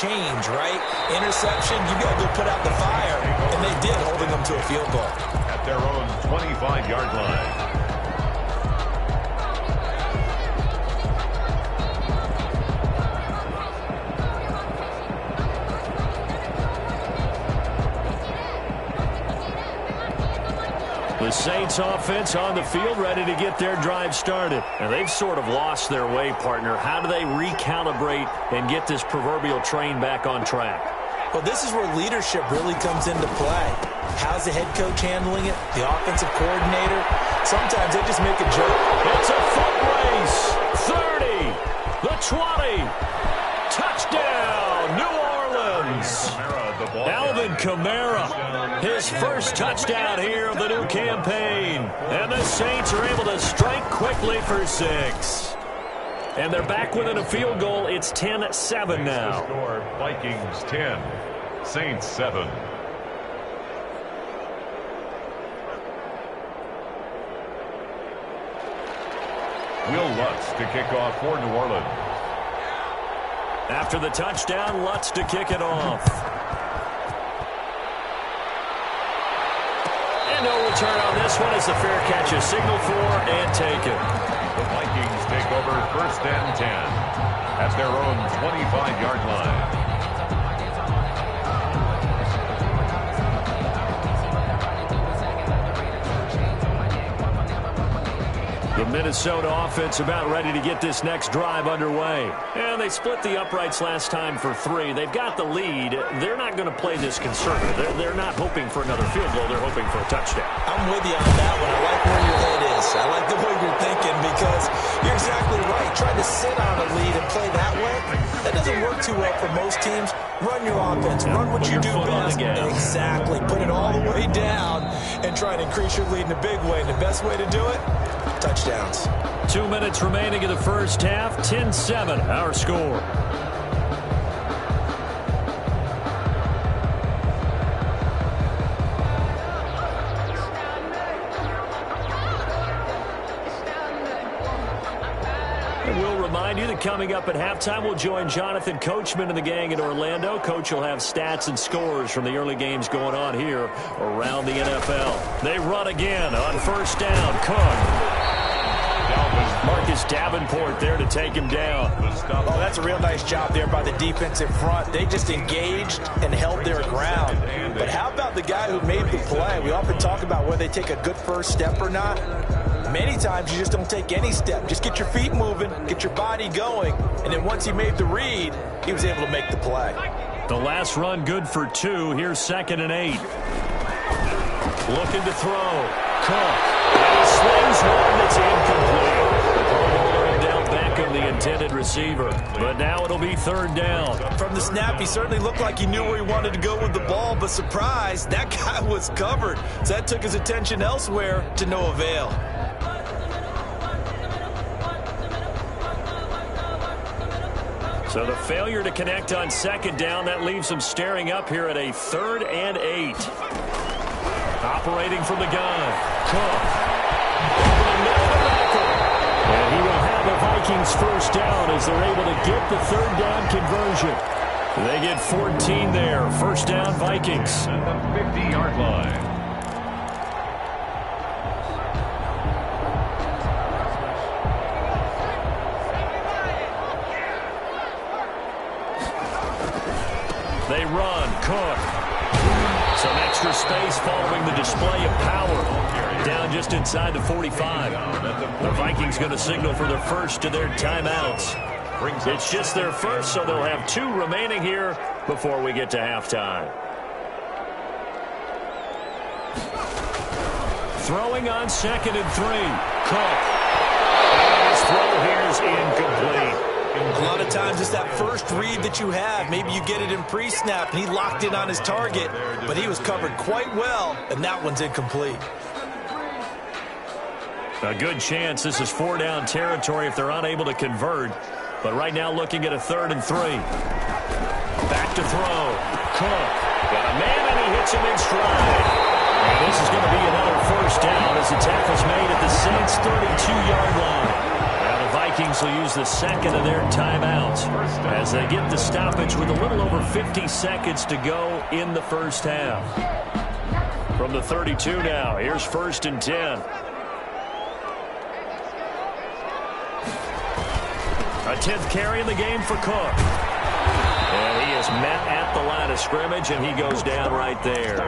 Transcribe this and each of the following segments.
change, right? Interception, you got to go put out the fire. And they did, holding them to a field goal. At their own 25-yard line. The Saints offense on the field ready to get their drive started. And they've sort of lost their way, partner. How do they recalibrate and get this proverbial train back on track? Well, this is where leadership really comes into play. How's the head coach handling it? The offensive coordinator? Sometimes they just make a joke. It's a foot race. 30, the 20. Touchdown, New Orleans. Alvin Kamara, his first touchdown here of the new campaign. And the Saints are able to strike quickly for 6. And they're back within a field goal. It's 10-7 now. Vikings 10, Saints 7. Will Lutz to kick off for New Orleans. After the touchdown, Lutz to kick it off. And no return on this one as the fair catch is signaled for and taken. The Vikings take over 1st and 10 at their own 25-yard line. The Minnesota offense about ready to get this next drive underway. And they split the uprights last time for 3. They've got the lead. They're not going to play this conservative. They're not hoping for another field goal. They're hoping for a touchdown. I'm with you on that one. I like where your head is. I like the way you're thinking because you're exactly right. Trying to sit on a lead and play that way, that doesn't work too well for most teams. Run your offense. Run what you do best. Exactly. Put it all the way down and try and increase your lead in a big way. And the best way to do it, touchdowns. 2 minutes remaining in the first half. 10-7, our score. And we'll remind you that coming up at halftime, we'll join Jonathan Coachman and the gang in Orlando. Coach will have stats and scores from the early games going on here around the NFL. They run again on 1st down. Cook. Marcus Davenport there to take him down. Oh, that's a real nice job there by the defensive front. They just engaged and held their ground. But how about the guy who made the play? We often talk about whether they take a good first step or not. Many times you just don't take any step. Just get your feet moving, get your body going, and then once he made the read, he was able to make the play. The last run good for 2. Here's 2nd and 8. Looking to throw. Cook. And he slings one that's incomplete. Down back of the intended receiver. But now it'll be 3rd down. From the snap, he certainly looked like he knew where he wanted to go with the ball, but surprise, that guy was covered. So that took his attention elsewhere to no avail. So the failure to connect on 2nd down, that leaves him staring up here at a 3rd and 8. Operating from the gun. Cook. And he will have the Vikings 1st down as they're able to get the 3rd down conversion. They get 14 there. 1st down, Vikings. At the 50-yard line. They run. Cook. Some extra space following the display of power. Down just inside the 45. The Vikings going to signal for their first to their timeouts. It's just their first, so they'll have 2 remaining here before we get to halftime. Throwing on 2nd and 3. Cook. And his throw here is incomplete. A lot of times it's that first read that you have. Maybe you get it in pre-snap, and he locked in on his target, but he was covered quite well, and that one's incomplete. A good chance this is 4-down territory if they're unable to convert. But right now looking at a 3rd and 3. Back to throw. Cook. Got a man, and he hits him in stride. And this is going to be another 1st down as the tackle's made at the Saints' 32-yard line. Now the Vikings will use the second of their timeouts as they get the stoppage with a little over 50 seconds to go in the first half. From the 32 now, here's 1st and 10. A 10th carry in the game for Cook. And he is met at the line of scrimmage, and he goes down right there.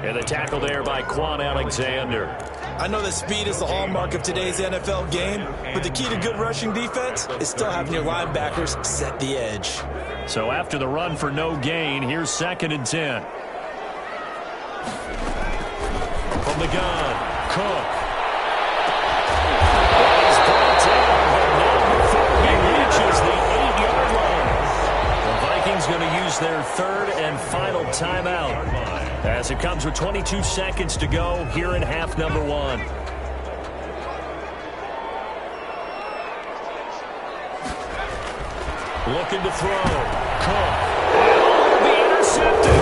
And the tackle there by Quan Alexander. I know that speed is the hallmark of today's NFL game, but the key to good rushing defense is still having your linebackers set the edge. So after the run for no gain, here's 2nd and 10. From the gun, Cook. He's brought down, but not before he reaches the 8-yard line. The Vikings going to use their 3rd and final timeout, as it comes with 22 seconds to go here in half number 1. Looking to throw. Cook. Oh, be intercepted.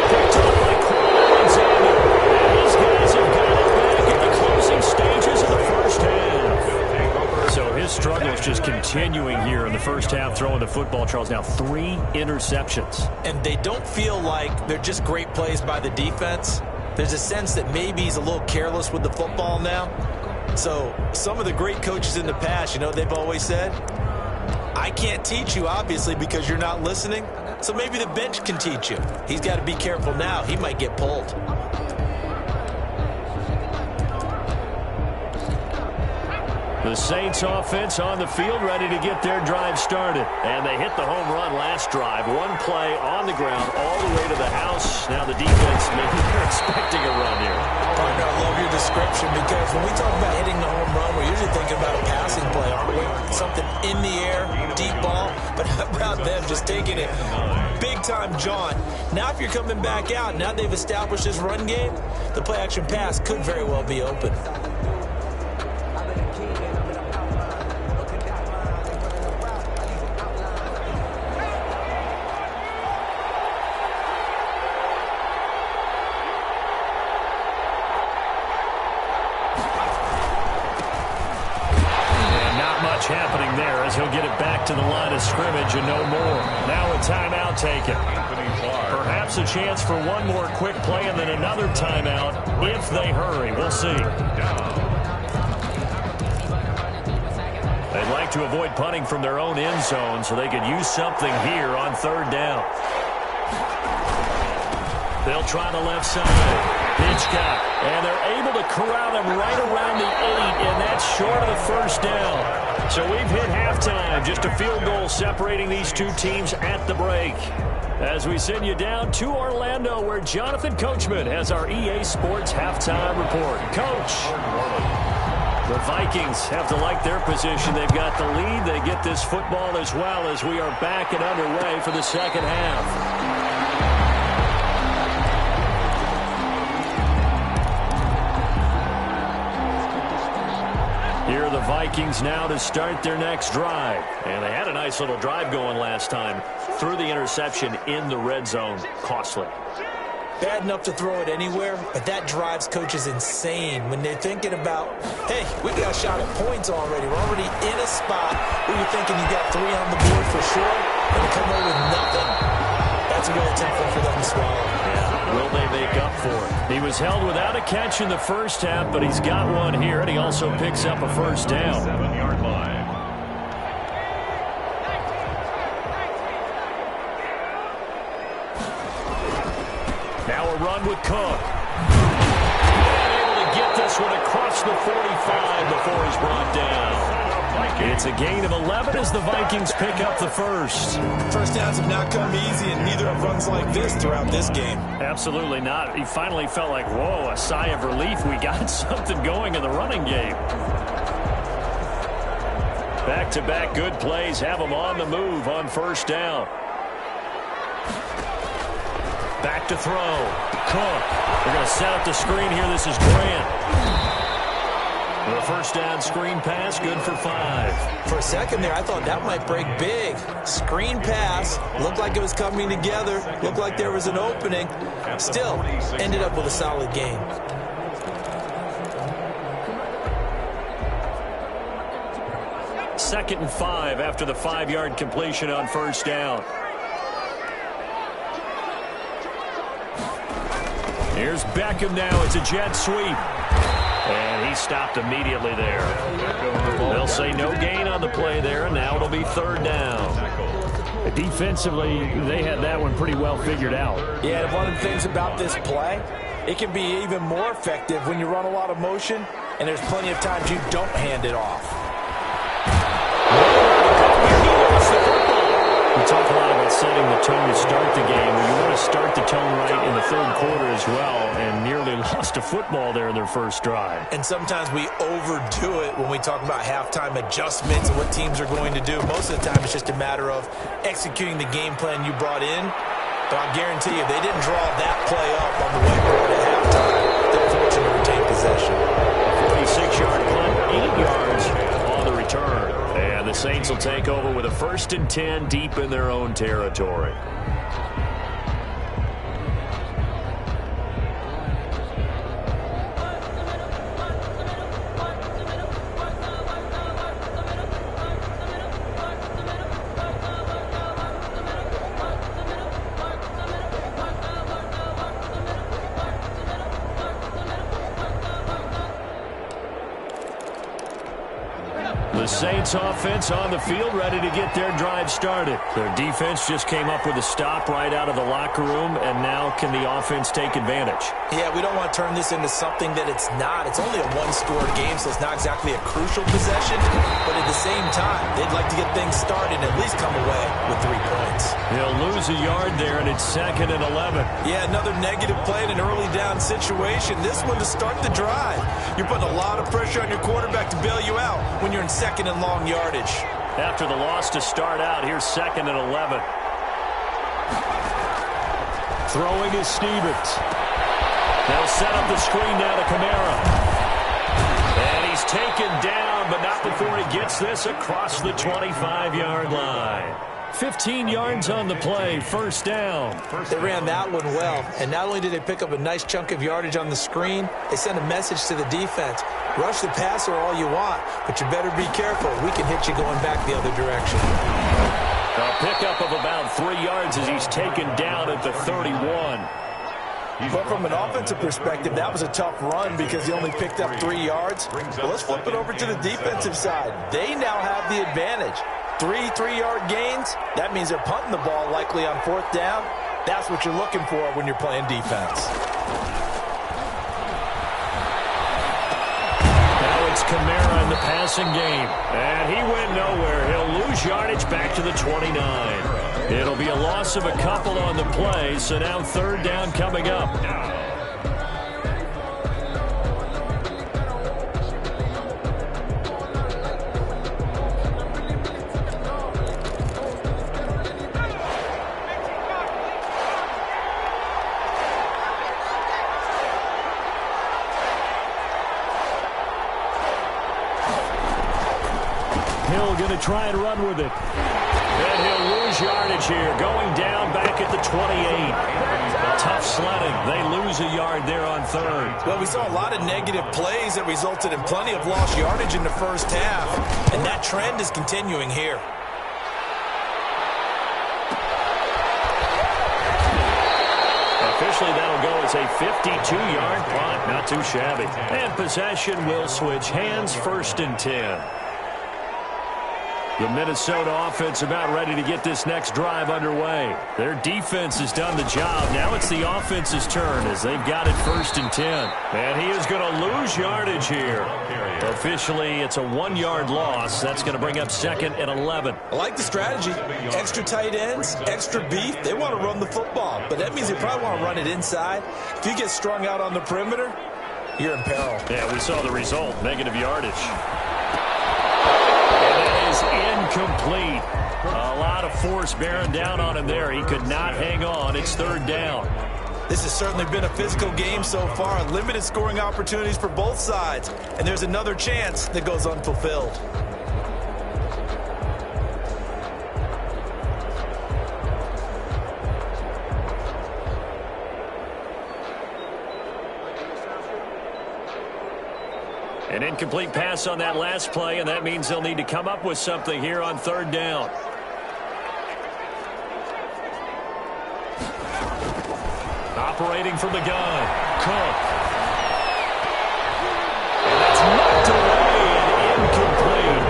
Picked up by Quan Alexander. And these guys have got it back at the closing stages of the first half. So his struggle is just continuing here in the first half, throwing the football. Charles, now 3 interceptions. And they don't feel like they're just great plays by the defense. There's a sense that maybe he's a little careless with the football now. So some of the great coaches in the past, you know, they've always said, I can't teach you, obviously, because you're not listening. So maybe the bench can teach you. He's got to be careful now. He might get pulled. The Saints offense on the field, ready to get their drive started. And they hit the home run last drive. One play on the ground all the way to the house. Now the defense, maybe they're expecting a run here. Partner, I love your description, because when we talk about hitting the home run, we're usually thinking about a passing play, aren't we? Something in the air, deep ball. But how about them just taking it big-time jaunt? Now if you're coming back out, now they've established this run game, the play-action pass could very well be open. Happening there as he'll get it back to the line of scrimmage and no more. Now a timeout taken. Perhaps a chance for one more quick play and then another timeout if they hurry. We'll see. They'd like to avoid punting from their own end zone so they could use something here on 3rd down. They'll try the left side. Pitch got, and they're able to corral them right around the 8, and that's short of the first down. So we've hit halftime, just a field goal separating these two teams at the break. As we send you down to Orlando, where Jonathan Coachman has our EA Sports halftime report. Coach, the Vikings have to like their position. They've got the lead. They get this football as well as we are back and underway for the second half. Here are the Vikings now to start their next drive. And they had a nice little drive going last time. Threw the interception in the red zone. Costly. Bad enough to throw it anywhere, but that drives coaches insane when they're thinking about, hey, we got a shot at points already. We're already in a spot where you're thinking you got 3 on the board for sure, and to come away with nothing. That's a really tough one for them to swallow. Yeah. Will they make up for it? He was held without a catch in the first half, but he's got one here, and he also picks up a first down. 7-yard line. Now a run with Cook. Able to get this one across the 45 before he's brought down. It's a gain of 11 as the Vikings pick up the first. First downs have not come easy, and neither have runs like this throughout this game. Absolutely not. He finally felt like, whoa, a sigh of relief. We got something going in the running game. Back-to-back good plays have them on the move on first down. Back to throw. Cook. They're going to set up the screen here. This is Grant. The first down screen pass, good for 5. For a second there, I thought that might break big. Screen pass, looked like it was coming together, looked like there was an opening. Still, ended up with a solid game. 2nd and 5 after the 5-yard completion on first down. Here's Beckham now. It's a jet sweep. And he stopped immediately there. They'll say no gain on the play there, and now it'll be 3rd down. Defensively, they had that one pretty well figured out. Yeah, and one of the things about this play, it can be even more effective when you run a lot of motion, and there's plenty of times you don't hand it off. We talk a lot about setting the tone to start the game. Well, you want to start the tone right in the 3rd quarter as well, and nearly lost a football there in their first drive. And sometimes we overdo it when we talk about halftime adjustments and what teams are going to do. Most of the time, it's just a matter of executing the game plan you brought in. But I'll guarantee you, they didn't draw that play up on the whiteboard at halftime. They're fortunate to retain possession. 46-yard punt, 8 yards on the return. And the Saints will take over with a 1st and 10 deep in their own territory. The Saints offense on the field, ready to get their drive started. Their defense just came up with a stop right out of the locker room, and now can the offense take advantage? Yeah, we don't want to turn this into something that it's not. It's only a one-score game, so it's not exactly a crucial possession. But at the same time, they'd like to get things started and at least come away with 3 points. They'll lose a yard there, and it's 2nd and 11. Yeah, another negative play in an early down situation. This one to start the drive. You're putting a lot of pressure on your quarterback to bail you out when you're in 2nd and long yardage. After the loss to start out, here's 2nd and 11. Throwing is Stevens. They'll set up the screen now to Kamara. And he's taken down, but not before he gets this across the 25-yard line. 15 yards on the play, 1st down. They ran that one well, and not only did they pick up a nice chunk of yardage on the screen, they sent a message to the defense. Rush the passer all you want, but you better be careful. We can hit you going back the other direction. A pickup of about 3 yards as he's taken down at the 31. But from an offensive perspective, that was a tough run because he only picked up 3 yards. But let's flip it over to the defensive side. They now have the advantage. 3 3-yard gains, that means they're punting the ball likely on 4th down. That's what you're looking for when you're playing defense. Now it's Kamara in the passing game. And he went nowhere. He'll lose yardage back to the 29. It'll be a loss of a couple on the play, so now 3rd down coming up. Hill going to try and run with it. And he'll lose yardage here. Going down back at the 28. Tough sledding. They lose a yard there on 3rd. Well, we saw a lot of negative plays that resulted in plenty of lost yardage in the first half. And that trend is continuing here. Officially, that'll go as a 52-yard punt. Not too shabby. And possession will switch hands, 1st and 10. The Minnesota offense about ready to get this next drive underway. Their defense has done the job. Now it's the offense's turn as they've got it 1st and 10. And he is going to lose yardage here. Officially, it's a 1-yard loss. That's going to bring up 2nd and 11. I like the strategy. Extra tight ends, extra beef. They want to run the football, but that means they probably want to run it inside. If you get strung out on the perimeter, you're in peril. Yeah, we saw the result. Negative yardage. Incomplete. A lot of force bearing down on him there. He could not hang on. It's 3rd down. This has certainly been a physical game so far. Limited scoring opportunities for both sides. And there's another chance that goes unfulfilled. An incomplete pass on that last play, and that means they'll need to come up with something here on third down. Operating from the gun, Cook. And that's knocked away and incomplete.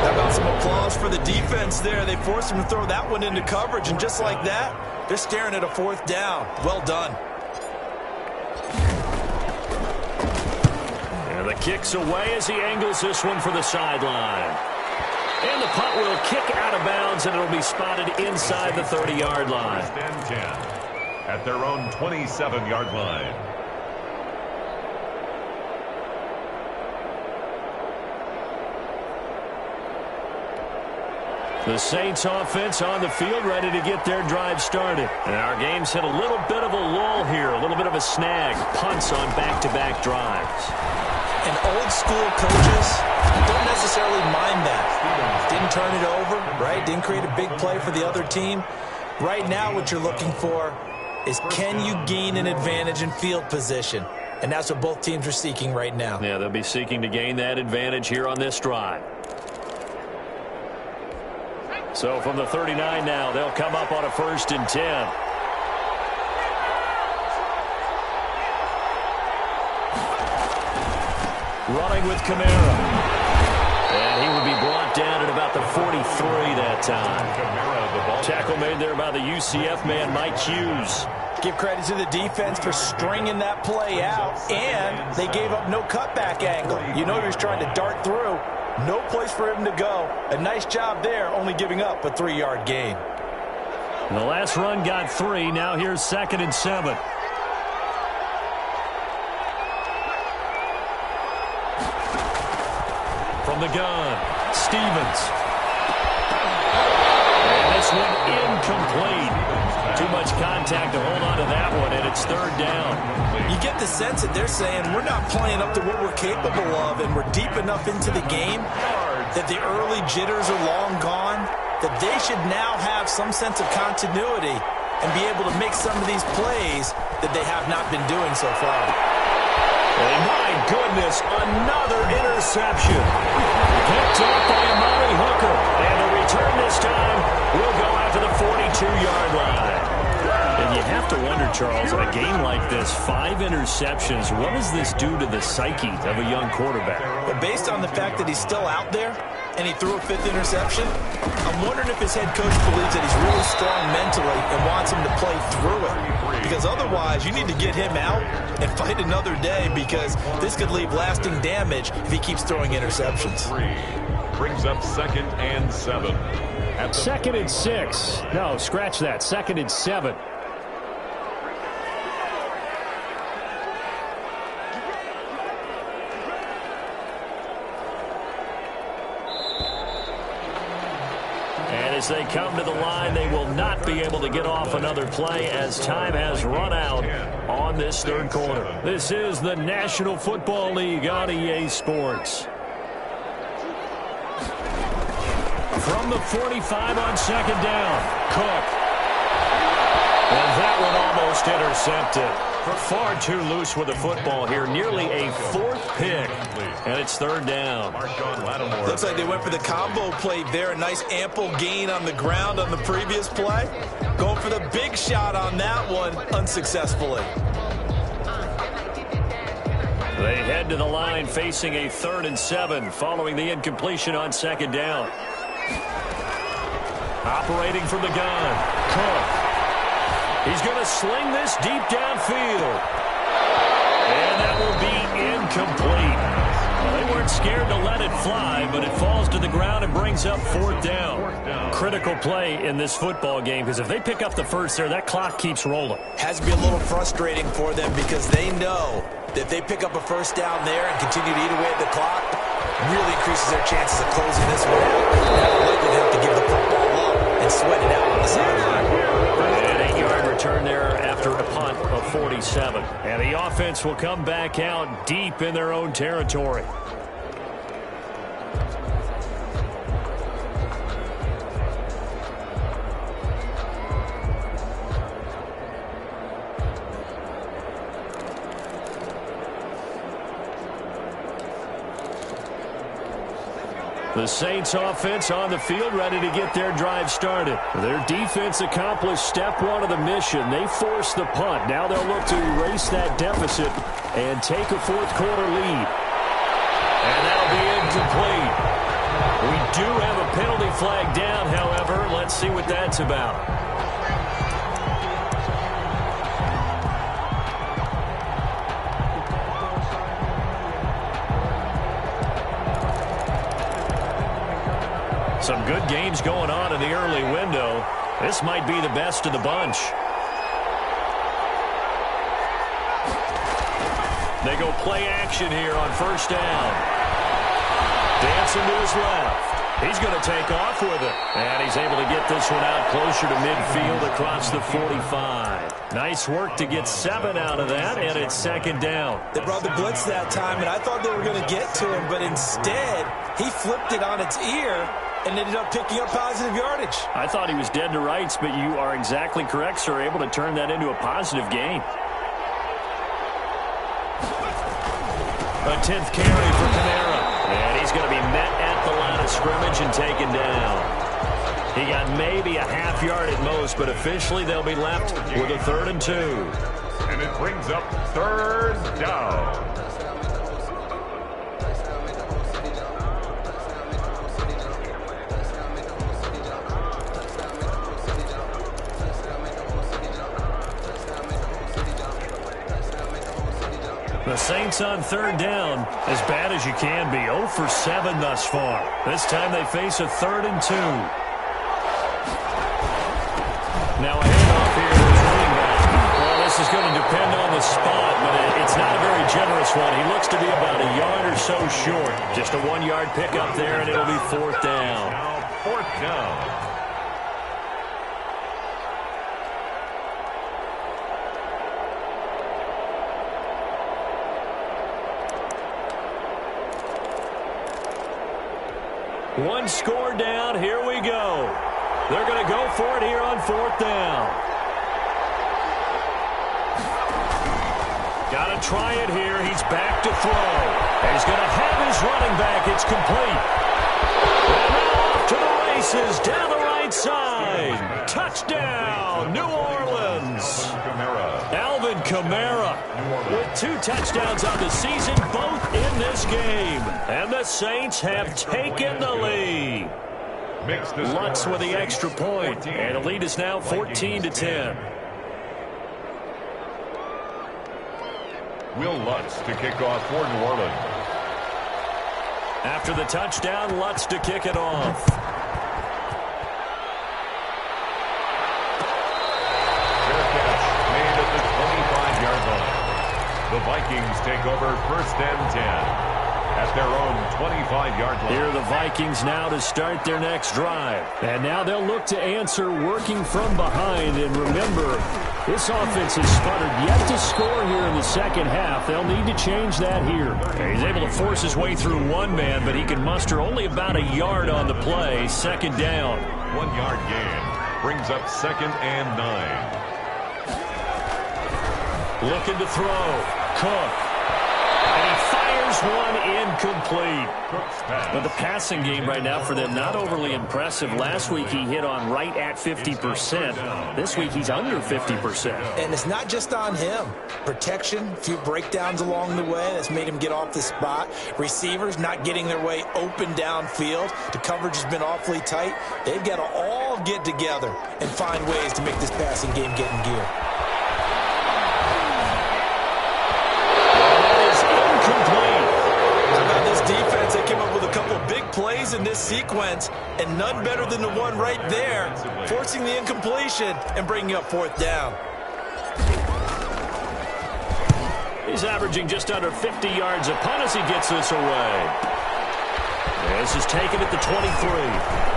How about some applause for the defense there? They forced him to throw that one into coverage, and just like that, they're staring at a fourth down. Well done. And the kick's away as he angles this one for the sideline. And the punt will kick out of bounds, and it'll be spotted inside the 30-yard line. First and 10 at their own 27-yard line. The Saints offense on the field, ready to get their drive started. And our game's hit a little bit of a lull here, a little bit of a snag. Punts on back-to-back drives. And old school coaches don't necessarily mind that. Didn't turn it over, right? Didn't create a big play for the other team. Right now what you're looking for is, can you gain an advantage in field position? And that's what both teams are seeking right now. Yeah, they'll be seeking to gain that advantage here on this drive. So from the 39 now, they'll come up on a 1st and 10. Running with Kamara. And he would be brought down at about the 43 that time. Tackle made there by the UCF man, Mike Hughes. Give credit to the defense for stringing that play out, and they gave up no cutback angle. You know he was trying to dart through. No place for him to go. A nice job there, only giving up a 3-yard gain. The last run got 3. Now here's 2nd and 7. From the gun, Stevens. And this one incomplete. Too much contact to hold on to that one, and it's 3rd down. You get the sense that they're saying we're not playing up to what we're capable of, and we're deep enough into the game that the early jitters are long gone, that they should now have some sense of continuity and be able to make some of these plays that they have not been doing so far. And my goodness, another interception. Picked up by Amari Hooker. And the return this time will go out to the 42-yard line. And you have to wonder, Charles, in a game like this, 5 interceptions, what does this do to the psyche of a young quarterback? But based on the fact that he's still out there and he threw a 5th interception, I'm wondering if his head coach believes that he's really strong mentally and wants him to play through it. Because otherwise, you need to get him out and fight another day, because this could leave lasting damage if he keeps throwing interceptions. Brings up 2nd and 7. 2nd and 6. No, scratch that. 2nd and 7. As they come to the line, they will not be able to get off another play as time has run out on this 3rd quarter. This is the National Football League on EA Sports. From the 45 on 2nd down, Cook. And that one almost intercepted. Far too loose with the football here. Nearly a 4th pick. And it's 3rd down. Looks like they went for the combo play there. A nice ample gain on the ground on the previous play. Going for the big shot on that one unsuccessfully. They head to the line facing a 3rd and 7 following the incompletion on 2nd down. Operating from the gun, Cook. He's going to sling this deep downfield. And that will be incomplete. Well, they weren't scared to let it fly, but it falls to the ground and brings up 4th down. Critical play in this football game, because if they pick up the first there, that clock keeps rolling. Has to be a little frustrating for them, because they know that if they pick up a 1st down there and continue to eat away at the clock, really increases their chances of closing this one out. They're likely to have to give the football up and sweat it out on the sideline. An 8-yard return there after a punt of 47. And the offense will come back out deep in their own territory. The Saints offense on the field, ready to get their drive started. Their defense accomplished step one of the mission. They forced the punt. Now they'll look to erase that deficit and take a fourth-quarter lead. And that'll be incomplete. We do have a penalty flag down, however. Let's see what that's about. Some good games going on in the early window. This might be the best of the bunch. They go play action here on first down. Dancing to his left. He's going to take off with it. And he's able to get this one out closer to midfield across the 45. Nice work to get 7 out of that, and it's second down. They brought the blitz that time, and I thought they were going to get to him, but instead, he flipped it on its ear and ended up picking up positive yardage. I thought he was dead to rights, but you are exactly correct, sir. Able to turn that into a positive gain. A 10th carry for Kamara. And he's going to be met at the line of scrimmage and taken down. He got maybe a half yard at most, but officially they'll be left with a 3rd and 2. And it brings up 3rd down. The Saints on 3rd down, as bad as you can be. 0 for 7 thus far. This time they face a 3rd and 2. Now a handoff here to the running back. Well, this is going to depend on the spot, but it's not a very generous one. He looks to be about a yard or so short. Just a 1-yard pickup there, and it'll be 4th down. Now 4th down. One score down. Here we go. They're going to go for it here on 4th down. Got to try it here. He's back to throw. He's going to have his running back. It's complete. And now off to the races down the right side. Touchdown, New Orleans. Alvin Kamara with 2 touchdowns on the season, both in this game. And the Saints have taken the lead. Lutz with the extra point, and the lead is now 14-10. Will Lutz to kick off for New Orleans. After the touchdown, Lutz to kick it off. Fair catch made at the 25-yard line. The Vikings take over 1st and 10. At their own 25-yard line. Here are the Vikings now to start their next drive. And now they'll look to answer working from behind. And remember, this offense has sputtered yet to score here in the second half. They'll need to change that here. He's able to force his way through one man, but he can muster only about a yard on the play. Second down. 1-yard gain brings up 2nd and 9. Looking to throw. Cook. And he fires one incomplete. But the passing game right now for them, not overly impressive. Last week he hit on right at 50%. This week he's under 50%. And it's not just on him. Protection, a few breakdowns along the way that's made him get off the spot. Receivers not getting their way open downfield. The coverage has been awfully tight. They've got to all get together and find ways to make this passing game get in gear. Defense, they came up with a couple of big plays in this sequence, and none better than the one right there, forcing the incompletion and bringing up 4th down. He's averaging just under 50 yards a punt as he gets this away. This is taken at the 23.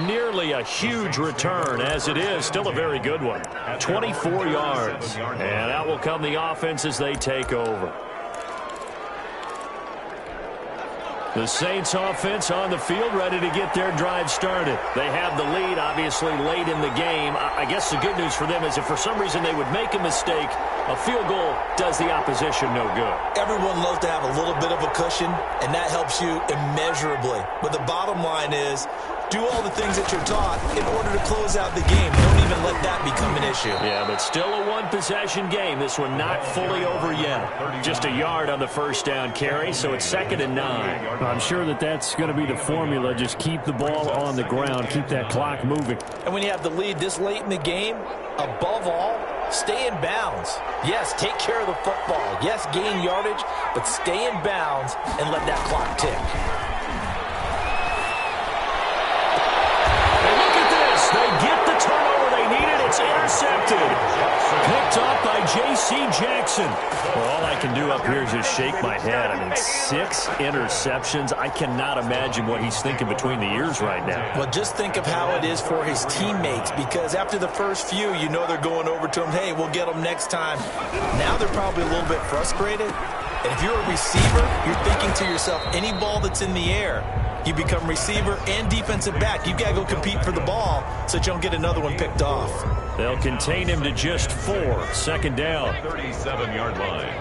Nearly a huge return, as it is. Still a very good one. 24 yards. And out will come the offense as they take over. The Saints offense on the field, ready to get their drive started. They have the lead, obviously, late in the game. I guess the good news for them is if for some reason they would make a mistake, a field goal does the opposition no good. Everyone loves to have a little bit of a cushion, and that helps you immeasurably. But the bottom line is, do all the things that you're taught in order to close out the game. Don't even let that become an issue. Yeah, but still a one-possession game. This one not fully over yet. Just a yard on the first down carry, so it's 2nd and 9. I'm sure that's going to be the formula. Just keep the ball on the ground. Keep that clock moving. And when you have the lead this late in the game, above all, stay in bounds. Yes, take care of the football. Yes, gain yardage, but stay in bounds and let that clock tick. They get the turnover they needed. It's intercepted. Picked off by J.C. Jackson. Well, all I can do up here is just shake my head. I mean, 6 interceptions. I cannot imagine what he's thinking between the ears right now. Well, just think of how it is for his teammates, because after the first few, you know they're going over to him, hey, we'll get them next time. Now they're probably a little bit frustrated. And if you're a receiver, you're thinking to yourself, any ball that's in the air, you become receiver and defensive back. You've got to go compete for the ball so that you don't get another one picked off. They'll contain him to just 4. 2nd down. 37-yard line.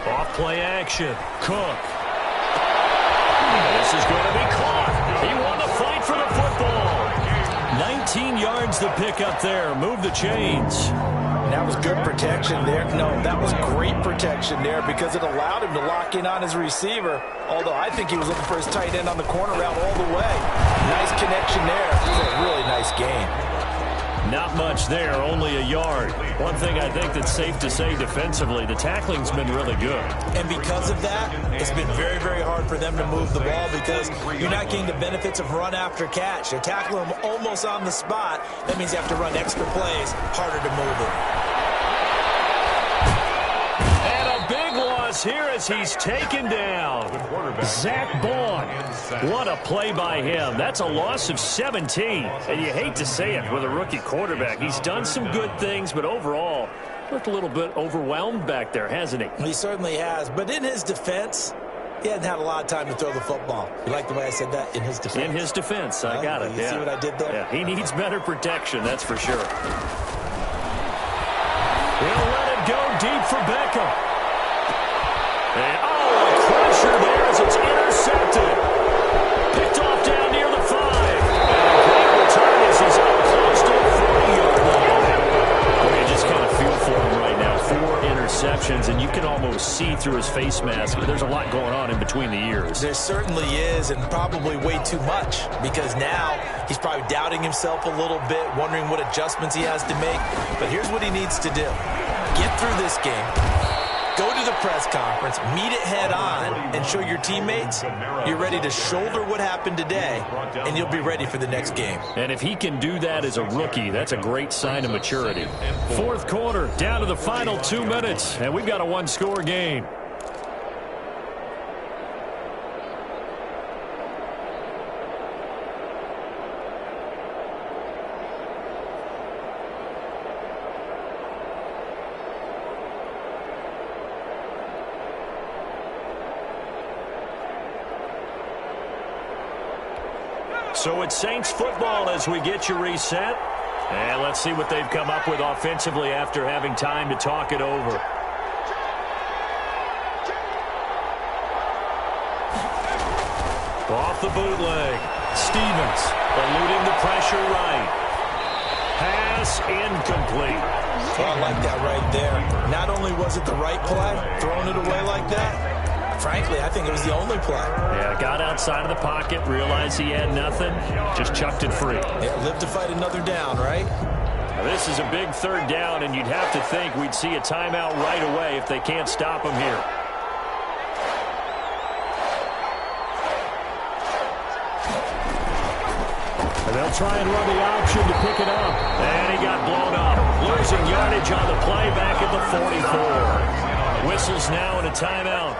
Off play action. Cook. This is going to be caught. He won the fight for the football. 19 yards to pick up there. Move the chains. That was good protection there. No, that was great protection there because it allowed him to lock in on his receiver. Although I think he was looking for his tight end on the corner route all the way. Nice connection there. It was a really nice game. Not much there, only a yard. One thing I think that's safe to say defensively, the tackling's been really good. And because of that, it's been very, very hard for them to move the ball because you're not getting the benefits of run after catch. They're tackling them almost on the spot. That means you have to run extra plays, harder to move it. Here as he's taken down. Zach Baun. What a play by him. That's a loss of 17. And you hate to say it with a rookie quarterback. He's done some good things, but overall, looked a little bit overwhelmed back there, hasn't he? He certainly has. But in his defense, he hasn't had a lot of time to throw the football. You like the way I said that? In his defense? In his defense. I got it. You see what I did there? Yeah, he needs better protection, that's for sure. He'll let it go deep for Beckham. And, a crusher there as it's intercepted. Picked off down near the 5. And a great return as he's out close to the 40-yard line. Well, you just kind of feel for him right now. 4 interceptions, and you can almost see through his face mask. There's a lot going on in between the ears. There certainly is, and probably way too much, because now he's probably doubting himself a little bit, wondering what adjustments he has to make. But here's what he needs to do. Get through this game. Go to the press conference, meet it head on, and show your teammates you're ready to shoulder what happened today, and you'll be ready for the next game. And if he can do that as a rookie, that's a great sign of maturity. 4th quarter, down to the final 2 minutes, and we've got a 1-score game. So it's Saints football as we get you reset. And let's see what they've come up with offensively after having time to talk it over. Off the bootleg. Stevens eluding the pressure right. Pass incomplete. Oh, I like that right there. Not only was it the right play, throwing it away like that, frankly, I think it was the only play. Yeah, got outside of the pocket, realized he had nothing, just chucked it free. Yeah, live to fight another down, right? Now, this is a big 3rd down, and you'd have to think we'd see a timeout right away if they can't stop him here. And they'll try and run the option to pick it up. And he got blown up. Losing yardage on the play back at the 44. Whistles now and a timeout.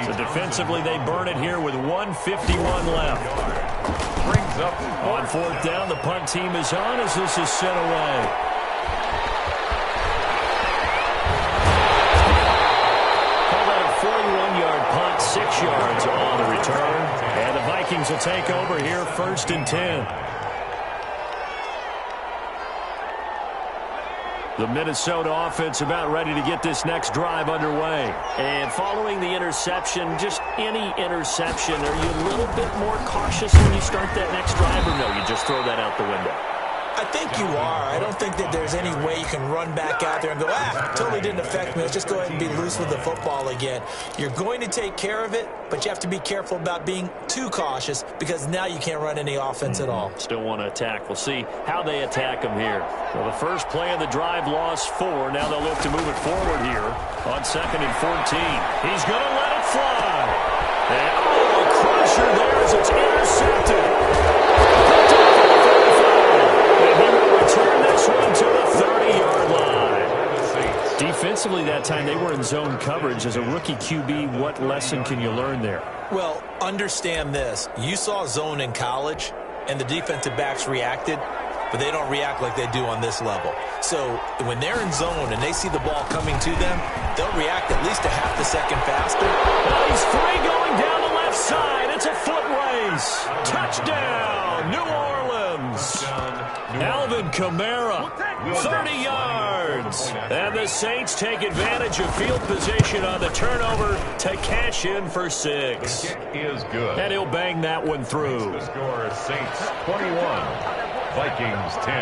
So defensively, they burn it here with 1:51 left. On 4th down, the punt team is on as this is sent away. Call that a 6 yards on the return. And the Vikings will take over here, 1st and 10. The Minnesota offense about ready to get this next drive underway. And following the interception, just any interception, are you a little bit more cautious when you start that next drive, or no, you just throw that out the window? I think you are. I don't think that there's any way you can run back out there and go, totally didn't affect me. Let's just go ahead and be loose with the football again. You're going to take care of it, but you have to be careful about being too cautious because now you can't run any offense at all. Still want to attack. We'll see how they attack them here. Well, the first play of the drive lost 4. Now they'll look to move it forward here on 2nd and 14. He's going to let it fly. And, a crusher there as it's intercepted. Turn this one to the 30-yard line. Defensively that time, they were in zone coverage. As a rookie QB, what lesson can you learn there? Well, understand this. You saw zone in college, and the defensive backs reacted, but they don't react like they do on this level. So when they're in zone and they see the ball coming to them, they'll react at least a half the second faster. Well, he's free going down the left side. It's a foot race. Touchdown, New Orleans. Alvin Kamara, 30 yards. And the Saints take advantage of field position on the turnover to cash in for 6. The kick is good. And he'll bang that one through. The score is Saints 21, Vikings 10.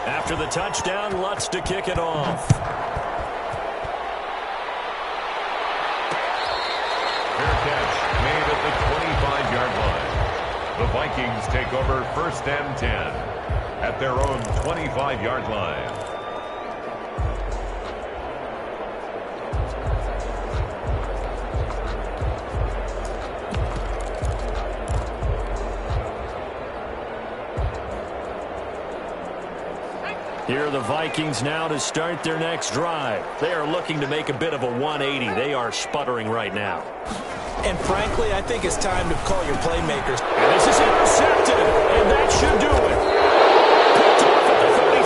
After the touchdown, Lutz to kick it off. Fair catch made at the 25-yard line. The Vikings take over 1st and 10. At their own 25-yard line. Here are the Vikings now to start their next drive. They are looking to make a bit of a 180. They are sputtering right now. And frankly, I think it's time to call your playmakers. And this is intercepted, and that should do it.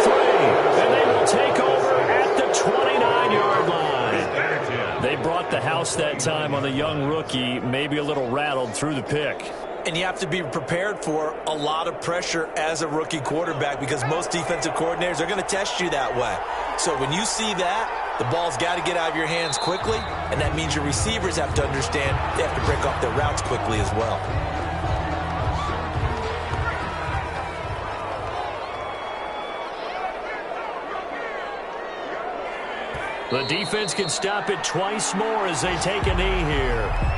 And they will take over at the 29-yard line. They brought the house that time on the young rookie, maybe a little rattled through the pick. And you have to be prepared for a lot of pressure as a rookie quarterback because most defensive coordinators are going to test you that way. So when you see that, the ball's got to get out of your hands quickly, and that means your receivers have to understand they have to break off their routes quickly as well. The defense can stop it twice more as they take a knee here.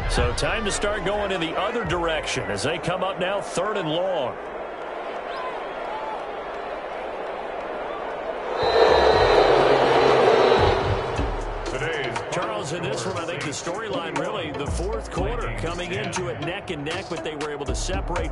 So time to start going in the other direction as they come up now 3rd and long. Charles, in this one, I think the storyline really, the 4th quarter coming into it neck and neck, but they were able to separate